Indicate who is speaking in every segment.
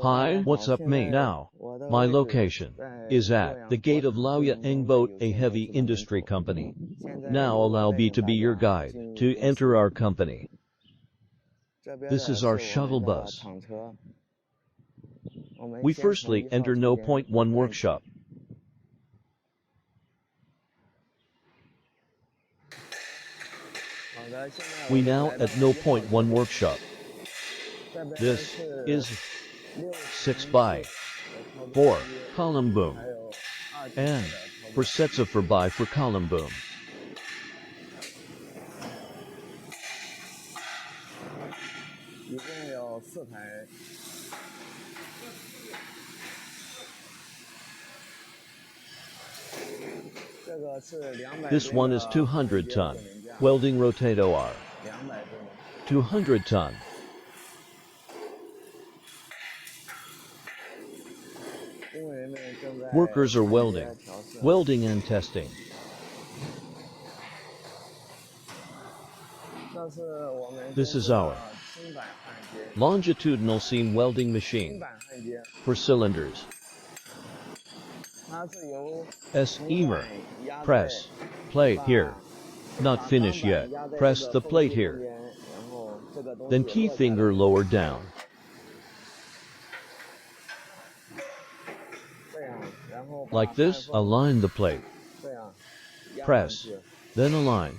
Speaker 1: Hi, what's up mate? Now, my location is at the gate of Liuyang Bota Heavy Industry Company. Now allow me to be your guide to enter our company. This is our shuttle bus. We firstly enter No. 1 workshop. We now at No. 1 workshop. This is 6 by 4 column boom and 4 sets of 4 by 4 column boom. This one is 200 ton welding rotator. 200 ton. Workers are welding and testing. This is our longitudinal seam welding machine for cylinders. Emer, press plate here. Not finished yet. Press the plate here. Then key finger lower down. Like this, align the plate. Press, then align.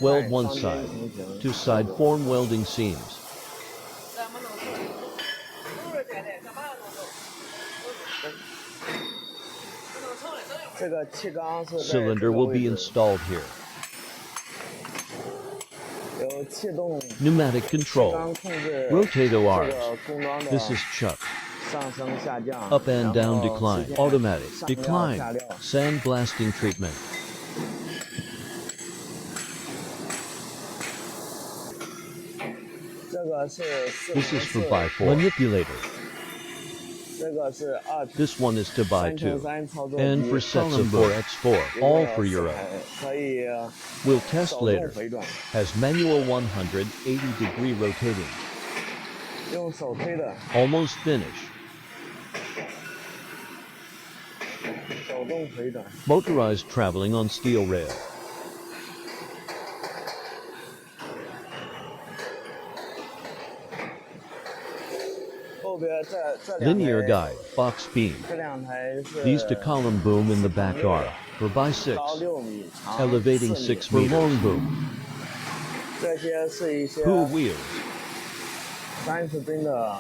Speaker 1: Weld one side. Two side form welding seams. Cylinder will be installed here. Pneumatic control. Rotator arms. This is chuck. Up and down decline. Automatic. Decline. Sandblasting treatment. This is for by 4 manipulator. This one is to by 2. And for sets of 4x4. All for Europe. We'll test later. Has manual 180-degree rotating. Almost finished. Motorized traveling on steel rail. Linear guide, box beam. These to column boom in the back are 4 by 6. Elevating 6 meter long boom. Pool wheels.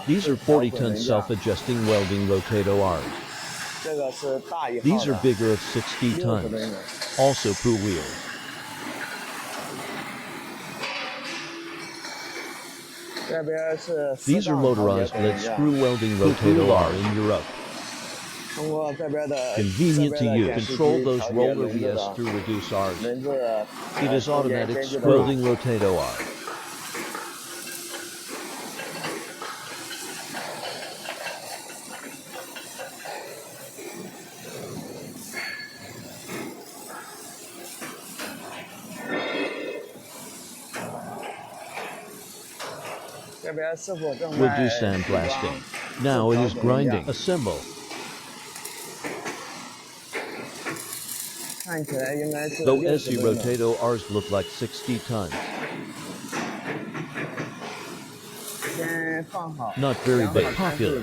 Speaker 1: These are 40-ton self-adjusting welding rotator arms. These are bigger of 60 tons. Also pool wheels. These are motorized lead screw welding rotator in Europe. Convenient to use. Control those roller VS through reduce Rs. It is automatic welding rotator R. We'll do sandblasting. Now it is grinding. Assemble. Though SE rotator Rs look like 60 tons. Not very but popular.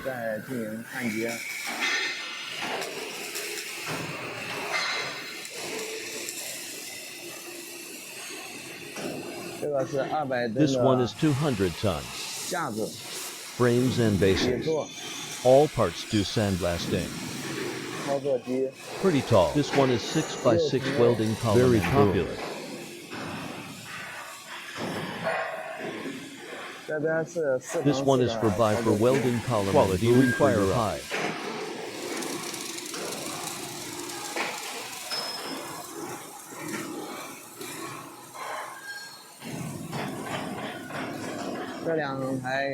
Speaker 1: This one is 200 tons. Frames and bases. All parts do sandblasting. Pretty tall. This one is 6 by 6 welding column. Very popular. This one is for by for welding column. Quality require high.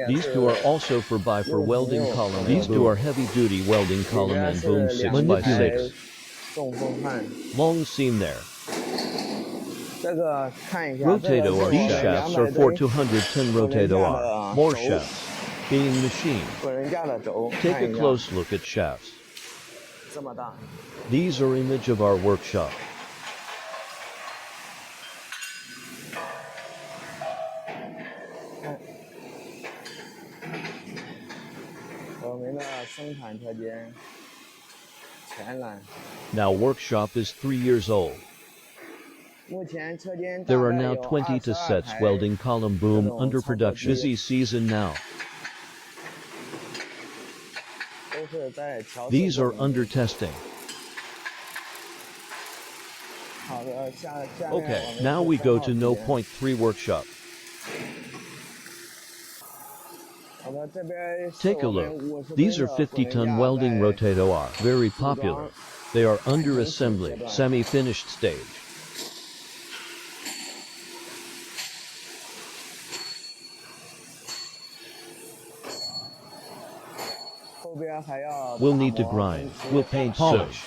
Speaker 1: These two are also for by for welding column. These two are heavy-duty welding column and boom 6 by 6. Long seam there. Rotator. These shafts are for 210 rotator. More shafts being machined. Take a close look at shafts. These are image of our workshop. Now workshop is 3 years old. There are now 22 sets welding column boom under production. Busy season now. These are under testing. Okay, now we go to No. 3 workshop. Take a look. These are 50-ton welding rotator, very popular. They are under assembly, semi-finished stage. We'll need to grind. We'll paint, polish.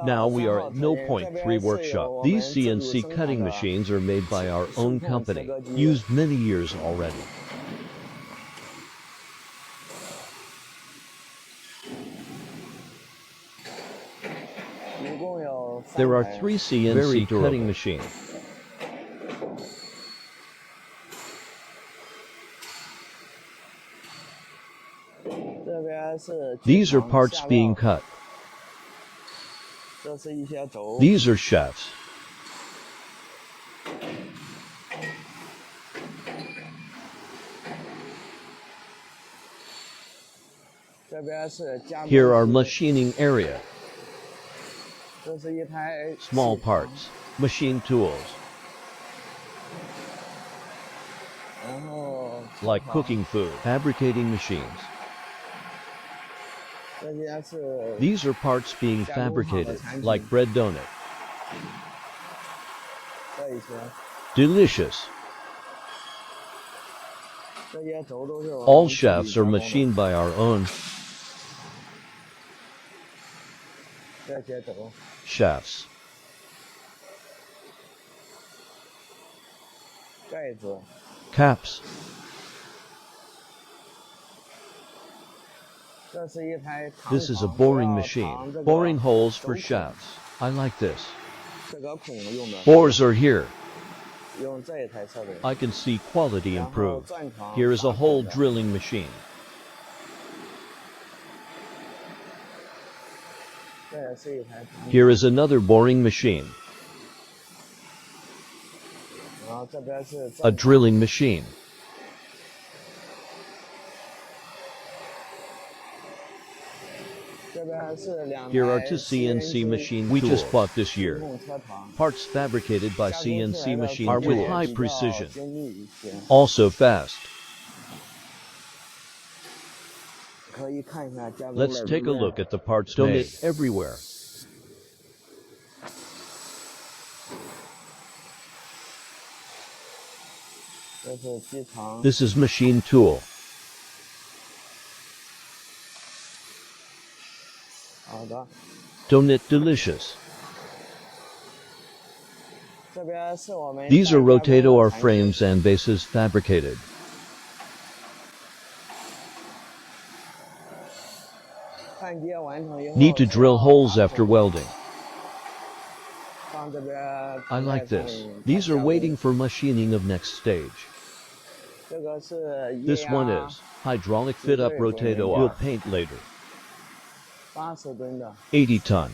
Speaker 1: Now we are at No. 3 workshop. These CNC cutting machines are made by our own company, used many years already. There are 3 CNC cutting machines. These are parts being cut. These are shafts. Here are machining area. Small parts, machine tools. Like cooking food, fabricating machines. These are parts being fabricated, like bread donut. Delicious. All shafts are machined by our own. Shafts. Caps. This is a boring machine, boring holes for shafts. I like this. Bores are here. I can see quality improved. Here is a hole drilling machine. Here is another boring machine. A drilling machine. Here are 2 CNC machine we just bought this year. Parts fabricated by CNC machine are with high precision, also fast. Let's take a look at the parts made everywhere. This is machine tool. Donut delicious. These are rotator frames and bases fabricated. Need to drill holes after welding. I like this. These are waiting for machining of next stage. This one is hydraulic fit-up rotator. We'll paint later. 80 ton.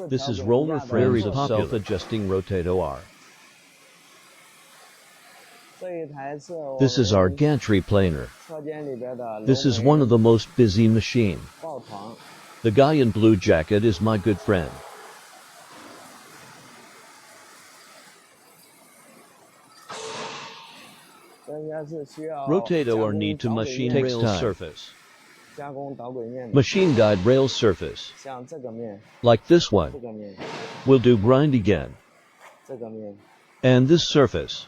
Speaker 1: This is roller frames of self-adjusting rotator. This is our gantry planer. This is one of the most busy machine. The guy in blue jacket is my good friend. Rotator need to machine rail surface. Machine guide rail surface. Like this one. We'll do grind again. And this surface.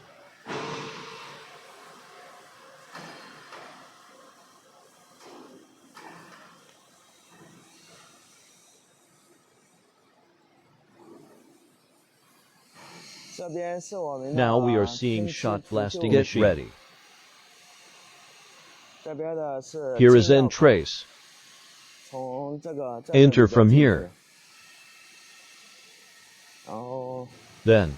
Speaker 1: Now we are seeing shot blasting machine. Get ready. Here is end trace. Enter from here. Then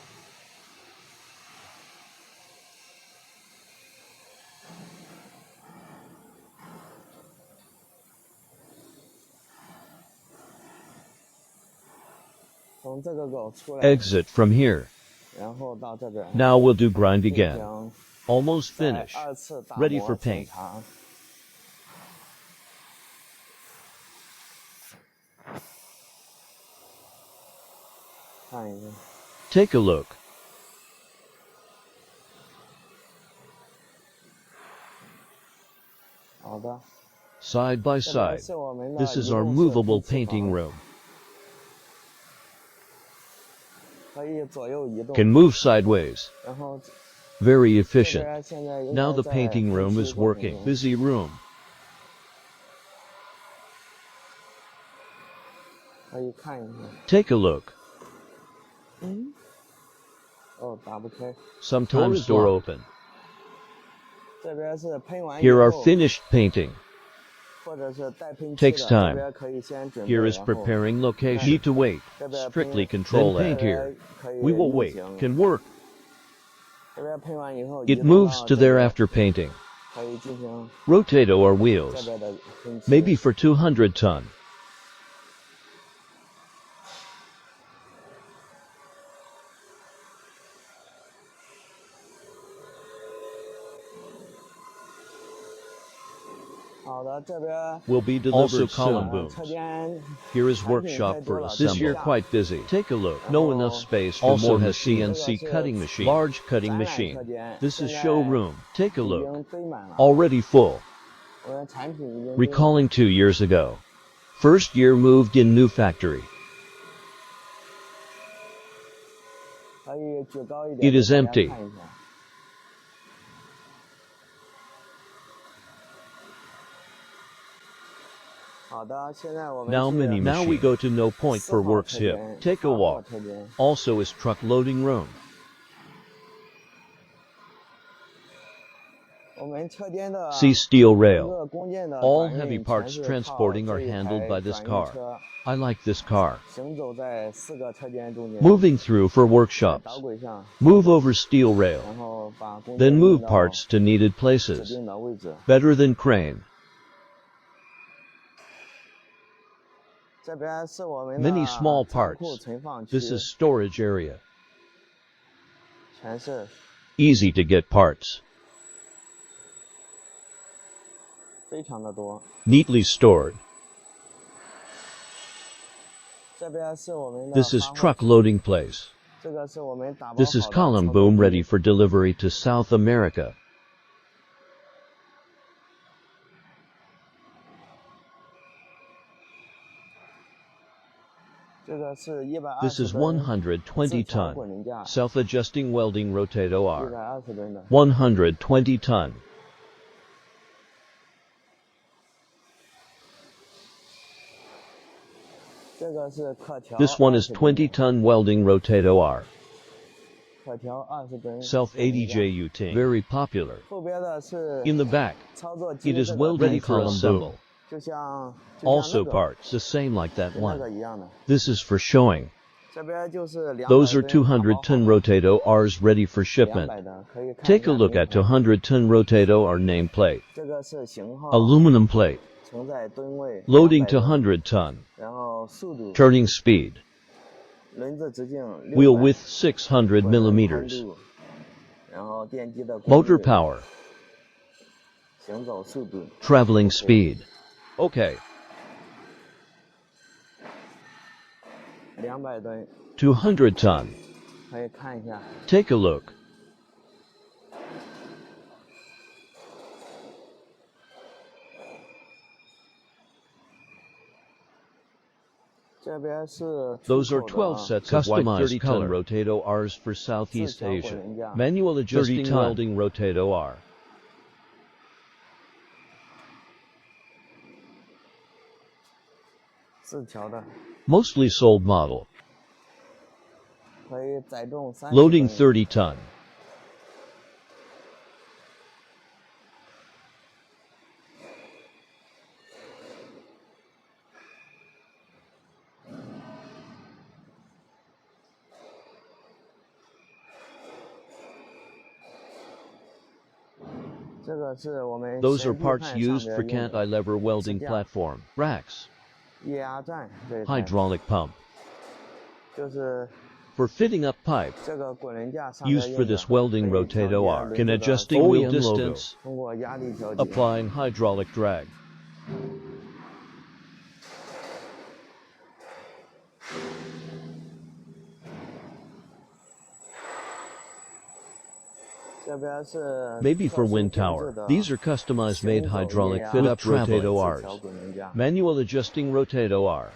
Speaker 1: exit from here. Now we'll do grind again. Almost finished. Ready for paint. Take a look. Side by side. This is our movable painting room. Can move sideways. Very efficient. Now the painting room is working. Busy room. Take a look. Sometimes door open. Here are finished painting. Takes time. Here is preparing location. Need to wait. Strictly control that. Paint here. We will wait. Can work. It moves to there after painting. Rotato or wheels. Maybe for 200 ton. Will be delivered also column booms. Here is workshop for assembly. This year quite busy. Take a look. No enough space for also more has CNC cutting machine. Large cutting machine. This is showroom. Take a look. Already full. Recalling 2 years ago. First year moved in new factory. It is empty. Now mini machine. Now we go to no point for works hip. Take a walk. Also is truck loading room. See steel rail. All heavy parts transporting are handled by this car. I like this car. Moving through for workshops. Move over steel rail. Then move parts to needed places. Better than crane. Many small parts. This is storage area. Easy to get parts. Neatly stored. This is truck loading place. This is column boom ready for delivery to South America. This is 120 ton. Self-adjusting welding rotato R. 120 ton. This one is 20 ton welding rotato R. Self-80J Yuting. Very popular. In the back, it is welding ready for assemble. Also parts, the same like that one. This is for showing. Those are 200 ton rotato Rs ready for shipment. Take a look at 200 ton rotato R nameplate. Aluminum plate. Loading to 100 ton. Turning speed. Wheel width 600 millimeters. Motor power. Traveling speed. Okay. 200 ton. Take a look. Those are 12 sets of customized color rotato Rs for Southeast Asia. Manual adjusting welding rotato R. Mostly sold model. Loading 30 ton. Those are parts used for cantilever welding platform, racks, hydraulic pump. For fitting up pipe, used for this welding rotator can adjusting wheel distance, applying hydraulic drag. Maybe for wind tower. These are customized made hydraulic fit up rotators. Manual adjusting rotator.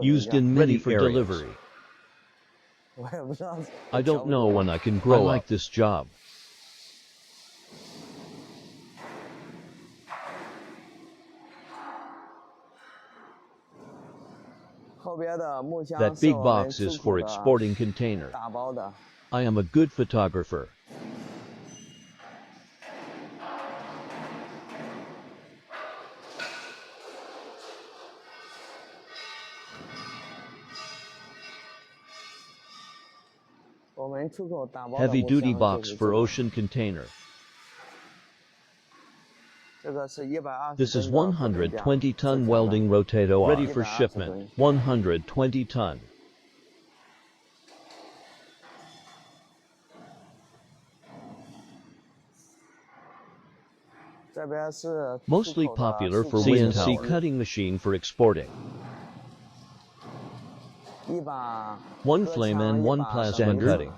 Speaker 1: Used in ready for delivery. I don't know when I can grow up. I like this job. That big box is for exporting container. I am a good photographer. Heavy-duty box for ocean container. This is 120-ton welding rotator ready for shipment. 120 ton. Mostly popular for CNC cutting machine for exporting. One flame and one plasma cutting.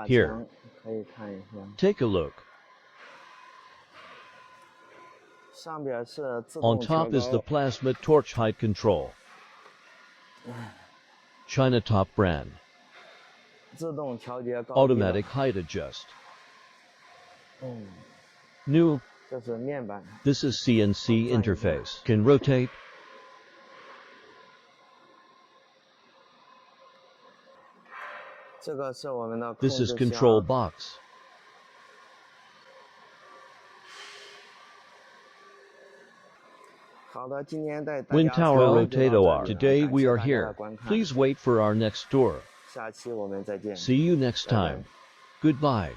Speaker 1: Here, take a look. On top is the plasma torch height control. China top brand. Automatic height adjust. New. This is CNC interface. Can rotate. This is control box. Wind tower rotator. Today we are here. Please wait for our next tour. See you next time. Goodbye.